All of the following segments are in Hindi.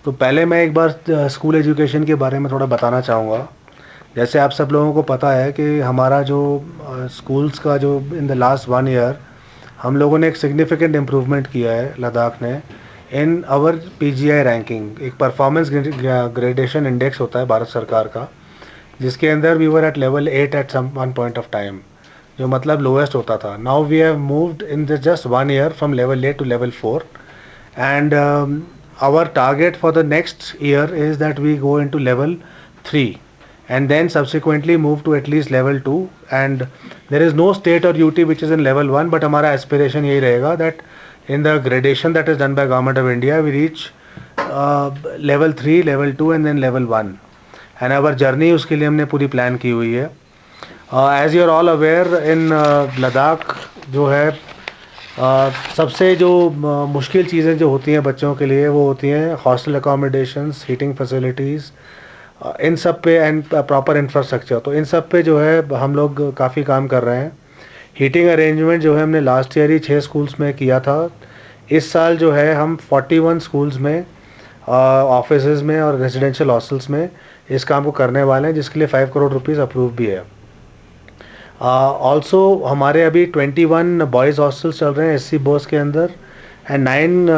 तो पहले मैं एक बार स्कूल एजुकेशन के बारे में थोड़ा बताना चाहूँगा। जैसे आप सब लोगों को पता है कि हमारा जो स्कूल्स का जो इन द लास्ट 1 ईयर हम लोगों ने एक सिग्निफिकेंट इम्प्रूवमेंट किया है लद्दाख ने इन आवर पीजीआई रैंकिंग। एक परफॉर्मेंस ग्रेडेशन इंडेक्स होता है भारत सरकार का, जिसके अंदर we were at level 8 at some one point of time, जो मतलब लोएस्ट होता था। Now we have moved in the just 1 year from level 8 to level 4, and our target for the next year is that we go into level 3 and then subsequently move to at least level 2, and there is no state or UT which is in level 1, but हमारा aspiration यही रहेगा that in the gradation that is done by Government of India we reach level 3, level 2 and then level 1, and our journey उसके लिए हमने पूरी plan की हुई है। As you are all aware, in Ladakh जो है सबसे जो मुश्किल चीज़ें जो होती हैं बच्चों के लिए वो होती हैं हॉस्टल अकोमोडेशंस, हीटिंग फैसिलिटीज़, इन सब पे एंड प्रॉपर इंफ्रास्ट्रक्चर। तो इन सब पे जो है हम लोग काफ़ी काम कर रहे हैं। हीटिंग अरेंजमेंट जो है हमने लास्ट ईयर ही 6 स्कूल्स में किया था। इस साल जो है हम 41 स्कूल्स में, ऑफिस में और रेजिडेंशियल हॉस्टल्स में इस काम को करने वाले हैं, जिसके लिए 5 करोड़ रुपीज़ अप्रूव भी है। ऑल्सो हमारे अभी 21 बॉयज़ हॉस्टल्स चल रहे हैं एससी बोस के अंदर, एंड 9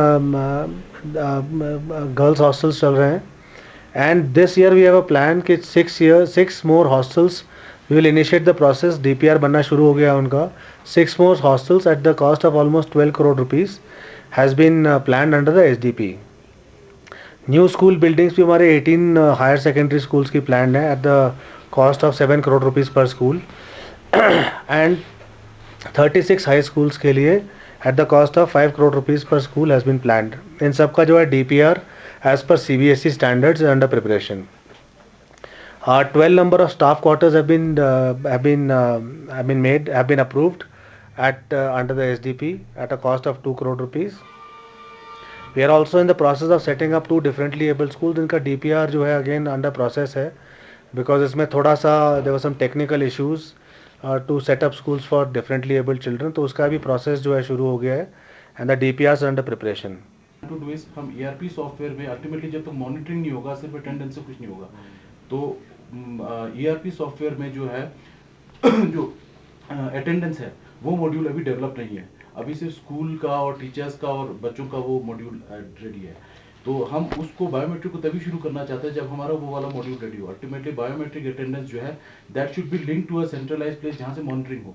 गर्ल्स हॉस्टल्स चल रहे हैं। And this year we have a plan कि 6 more hostels we will initiate the process. DPR बनना शुरू हो गया उनका। 6 more hostels at the cost of almost 12 crore rupees has been planned under the SDP. New school buildings भी हमारे 18 हायर सेकेंडरी स्कूल्स की प्लान है at the cost of 7 crore rupees पर स्कूल, एंड 36 हाई स्कूल्स के लिए eight the cost of 5 crore rupees पर स्कूल हैज़ बीन प्लान्ड। इन सब का जो है DPR as per CBSE standards under preparation. 12 number of staff quarters have been approved at under the SDP at a cost of 2 crore rupees. We are also in the process of setting up 2 differently abled schools। इनका DPR जो है अगेन अंडर प्रोसेस है, बिकॉज इसमें थोड़ा सा there were some technical issues to set up schools for differently abled children. तो उसका भी प्रोसेस जो है शुरू हो गया है, and the DPRs under preparation. To do is हम ईआरपी सॉफ्टवेयर में अल्टीमेटली जब तक मॉनिटरिंग नहीं होगा, सिर्फ अटेंडेंस से कुछ नहीं होगा। तो ईआरपी सॉफ्टवेयर में जो है जो अटेंडेंस है वो मॉड्यूल अभी डेवलप नहीं है। अभी सिर्फ स्कूल का और टीचर्स का और बच्चों का वो मॉड्यूल रेडी है। तो हम उसको बायोमेट्रिक को तभी शुरू करना चाहते हैं जब हमारा वो वाला मॉड्यूल रेडी हो। अल्टीमेटली बायोमेट्रिक अटेंडेंस जो है that should be link to a centralised place जहाँ से मॉनिटरिंग हो।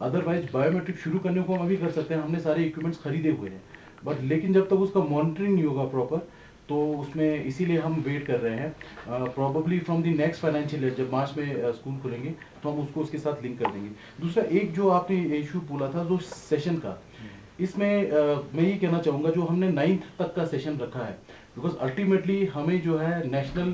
अदरवाइज बायोमेट्रिक शुरू करने को हम अभी कर सकते हैं, हमने सारे इक्विपमेंट्स खरीदे हुए हैं, बट लेकिन जब तक उसका मॉनिटरिंग नहीं होगा प्रॉपर, तो उसमें इसीलिए हम वेट कर रहे हैं। Probably from the next financial year जब मार्च में स्कूल खुलेंगे तो हम उसको उसके साथ लिंक कर देंगे। दूसरा एक जो आपने इशू बोला था जो सेशन का, इसमें मैं ये कहना चाहूँगा जो हमने 9th तक का सेशन रखा है, बिकॉज अल्टीमेटली हमें जो है नेशनल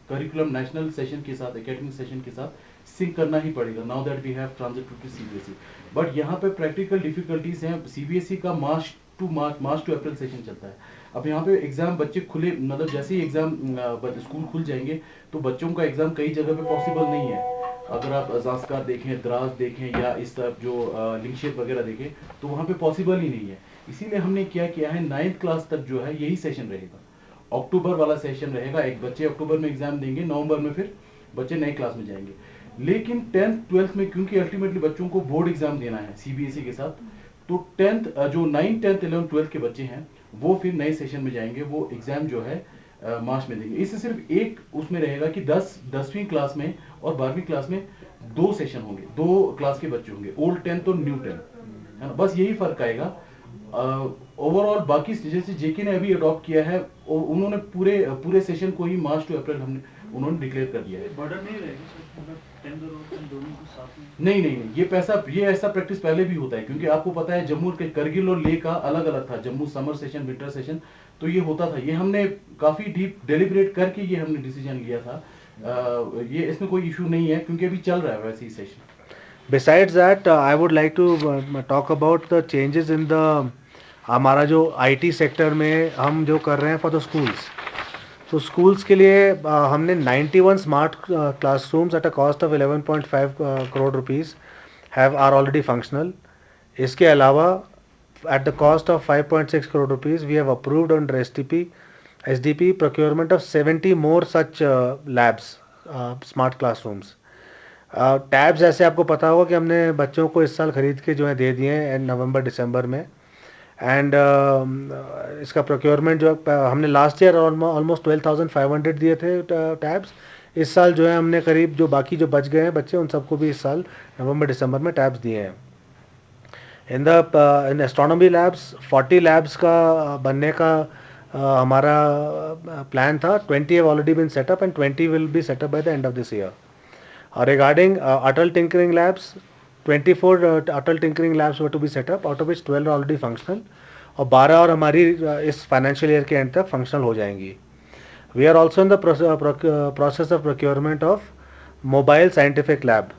करिकुलम, नेशनल सेशन के साथ, एकेडमिक सेशन के साथ सिंक करना ही पड़ेगा now that we have transit to CBSE. But यहाँ पे प्रैक्टिकल डिफिकल्टीज हैं। सीबीएसई का मार्च टू अप्रैल सेशन चलता है। अब यहाँ पे एग्जाम बच्चे खुले, मतलब जैसे ही एग्जाम स्कूल खुल जाएंगे तो बच्चों का एग्जाम कई जगह पे पॉसिबल नहीं है। अगर आप जास्कार देखें, द्रास देखें या इस तरफ जो लिंकशेप वगैरह देखें तो वहाँ पे पॉसिबल ही नहीं है। इसीलिए हमने क्या किया है, 9th क्लास तक जो है यही सेशन रहेगा, अक्टूबर वाला सेशन रहेगा। एक बच्चे अक्टूबर में एग्जाम देंगे, नवंबर में फिर बच्चे नए क्लास में जाएंगे। लेकिन 10th 12th में क्योंकि अल्टीमेटली बच्चों को बोर्ड एग्जाम देना है सीबीएसई के साथ, तो 10th जो 9th 10th 11th 12th के बच्चे हैं वो फिर नए सेशन में जाएंगे, वो एग्जाम जो है मार्च में देंगे। इससे सिर्फ एक उसमें रहेगा कि 10वीं क्लास में और 12वीं क्लास में 2 सेशन होंगे, 2 क्लास के बच्चे होंगे, ओल्ड 10th और न्यू 10th, है ना, बस यही फर्क आएगा। ओवरऑल बाकी जैसे जेके ने अभी अडॉप्ट किया है, उन्होंने पूरे सेशन को ही मार्च टू अप्रैल उन्होंने डिक्लेयर कर दिया है। बर्डन नहीं रहेगा 10 और दोनों को साथ में? नहीं, ये ऐसा प्रैक्टिस पहले भी होता है, क्योंकि आपको पता है जम्मू के करगिल और लेह का अलग अलग था, Jammu summer session, winter session, तो ये होता था। ये हमने काफी डीप डेलिब्रेट करके ये हमने डिसीजन लिया था। ये इसमें कोई इशू नहीं है क्योंकि अभी चल रहा है वैसे ही session. Besides that, I would like to talk about the changes in the हमारा जो आईटी सेक्टर में हम जो कर रहे हैं फॉर द स्कूल्स। तो स्कूल्स के लिए हमने 91 smart classrooms at a cost of 11.5 crore rupees are already functional. इसके अलावा at the cost of 5.6 crore rupees we have approved under STP SDP procurement of 70 more such labs, smart classrooms. Tabs ऐसे आपको पता होगा कि हमने बच्चों को इस साल ख़रीद के जो है दे दिए हैं एंड नवंबर दिसंबर में. एंड इसका प्रोक्योरमेंट जो हमने लास्ट ईयर ऑलमोस्ट 12,500 दिए थे टैब्स. इस साल जो है हमने करीब जो बाकी जो बच गए हैं बच्चे उन सबको भी इस साल नवंबर दिसंबर में टैब्स दिए हैं. इन एस्ट्रोनॉमी लैब्स 40 लैब्स का बनने का हमारा प्लान था. 20 have already been set up and 20 will be set up by the end of this year. Regarding Atal Tinkering Labs, 24 Atal Tinkering Labs were to be set up, out of which 12 are already functional, और 12 और हमारी इस फाइनेंशियल ईयर के एंड तक फंक्शनल हो जाएंगी. We are also in the process of procurement of mobile scientific lab.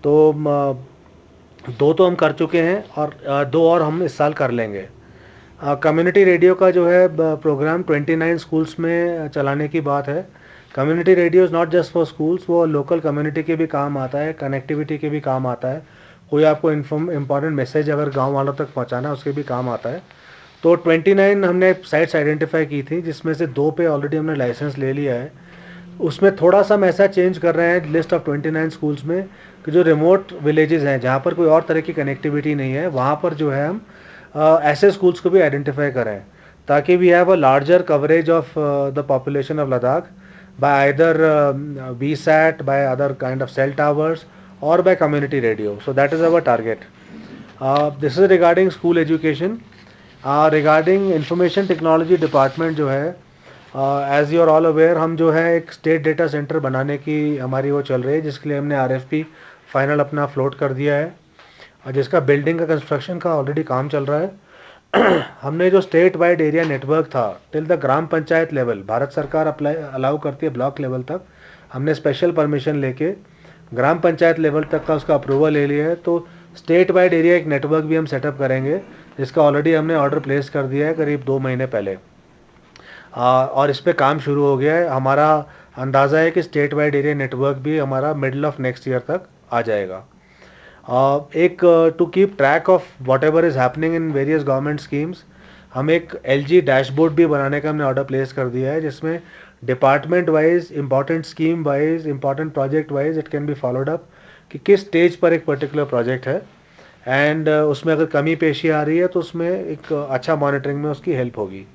तो 2 तो हम कर चुके हैं और 2 और हम इस साल कर लेंगे. कम्युनिटी रेडियो का जो है प्रोग्राम 29 स्कूल्स में चलाने की बात है. Community radio is not just for schools, वो लोकल कम्युनिटी के भी काम आता है, कनेक्टिविटी के भी काम आता है. कोई आपको इम्पॉर्टेंट मैसेज अगर गांव वालों तक पहुंचाना है उसके भी काम आता है. तो 29 हमने साइट्स आइडेंटिफाई की थी, जिसमें से 2 पे ऑलरेडी हमने लाइसेंस ले लिया है. उसमें थोड़ा सा हम ऐसा चेंज कर रहे हैं लिस्ट ऑफ 29 स्कूल्स में कि जो रिमोट विलेजेस हैं जहाँ पर कोई और तरह की कनेक्टिविटी नहीं है, वहाँ पर जो है हम ऐसे स्कूल्स को भी आइडेंटिफाई करें, ताकि we have a larger coverage of the population of Ladakh by either VSAT, by other kind of cell towers, or by community radio. So that is our target. This is regarding school education. Regarding information technology department जो है, as you are all aware, हम जो है एक स्टेट डेटा सेंटर बनाने की हमारी वो चल रही है, जिसके लिए हमने RFP फाइनल अपना फ्लोट कर दिया है, और जिसका बिल्डिंग का कंस्ट्रक्शन का ऑलरेडी काम चल रहा है. हमने जो स्टेट वाइड एरिया नेटवर्क था till the gram panchayat level, Bharat सरकार अलाउ करती है ब्लॉक लेवल तक, हमने स्पेशल परमिशन लेके ग्राम पंचायत लेवल तक का उसका अप्रूवल ले लिया है. तो स्टेट वाइड एरिया एक नेटवर्क भी हम सेटअप करेंगे, जिसका ऑलरेडी हमने ऑर्डर प्लेस कर दिया है करीब 2 महीने पहले, और इस पर काम शुरू हो गया है. हमारा अंदाज़ा है कि स्टेट वाइड एरिया नेटवर्क भी हमारा मिडल ऑफ नेक्स्ट ईयर तक आ जाएगा. एक to keep track of whatever is happening in various government schemes, हम एक LG डैशबोर्ड भी बनाने का हमने ऑर्डर प्लेस कर दिया है, जिसमें department wise, important scheme wise, important project wise it can be followed up कि किस स्टेज पर एक पर्टिकुलर प्रोजेक्ट है, एंड उसमें अगर कमी पेशी आ रही है तो उसमें एक अच्छा मॉनिटरिंग में उसकी हेल्प होगी.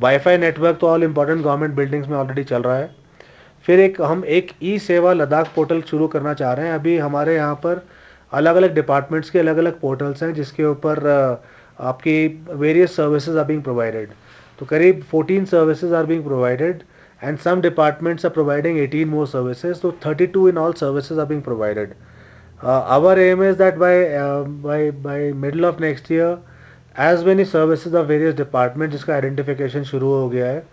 वाईफाई नेटवर्क तो ऑल इंपॉर्टेंट गवर्नमेंट बिल्डिंग्स में ऑलरेडी चल रहा है. फिर हम एक ई सेवा लद्दाख पोर्टल शुरू करना चाह रहे हैं. अभी हमारे यहाँ पर अलग अलग डिपार्टमेंट्स के अलग अलग पोर्टल्स हैं, जिसके ऊपर आपकी various services are being provided. तो करीब 14 services are being provided, and some departments are providing 18 more services. तो 32 in all services are being provided. Our aim is that by middle of next year as many services of various department जिसका आइडेंटिफिकेशन शुरू हो गया है,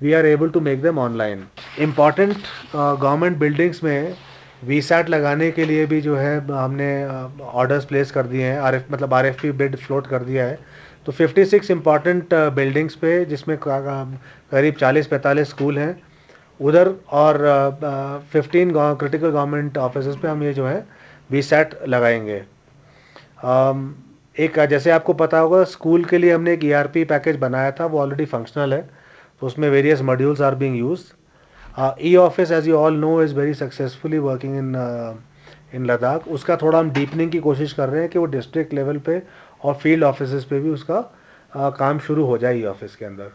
we are able to make them online. Important government buildings में VSAT लगाने के लिए भी जो है हमने ऑर्डर्स प्लेस कर दिए हैं, RFP बिड फ्लोट कर दिया है. तो 56 इम्पॉर्टेंट बिल्डिंग्स पे, जिसमें करीब 40-45 स्कूल हैं उधर, और 15 क्रिटिकल गवर्नमेंट ऑफिस पे हम ये जो है VSAT लगाएंगे. एक जैसे आपको पता होगा, स्कूल के लिए हमने एक ERP पैकेज बनाया था, वो ऑलरेडी फंक्शनल है, तो उसमें various modules are being used. E-Office, as you all know, is very successfully working in Ladakh. उसका थोड़ा हम डीपनिंग की कोशिश कर रहे हैं कि वो डिस्ट्रिक्ट लेवल पे और फील्ड ऑफिस पे भी उसका काम शुरू हो जाए E-Office के अंदर.